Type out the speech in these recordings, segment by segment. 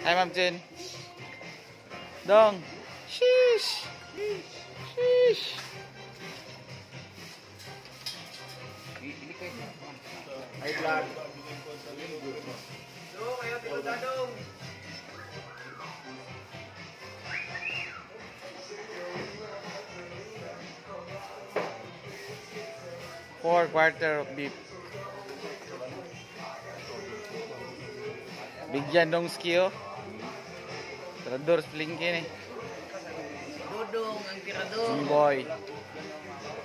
Hi, Ma'am Jen. Dong. Sheesh. Sheesh. Ay, vlog. Dong, ayaw tinuda dong. Four quarter of beef. Bigyan dong skill. Tirador splingkin eh. Dodong, ang tirador. Jimmy Boy.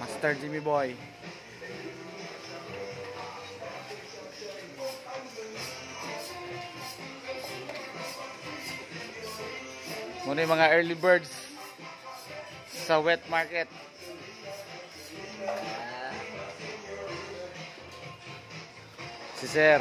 Master Jimmy Boy. Muna yung mga early birds sa wet market. Si Sir.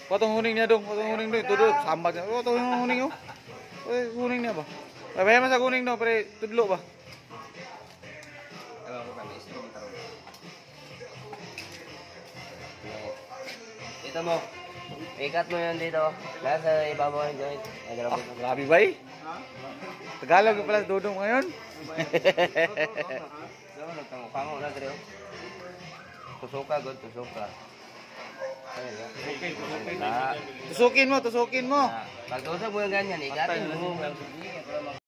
Potong huning niya dong, potong huning dong, tudlo, sambat niya. Potong huning oh. Huning niya ba? Babaya man sa huning dong, pero tudlo ba? Ito mo. Ikat mo yun dito. Nasa ibabaw yung joint. Grabe ba eh? Tagalog pala dudong ngayon. Pango na dito. Tusuka, good, tusuka. Tusukin mo, tusukin mo. Pag tusok mo yung ganyan, ikatin mo.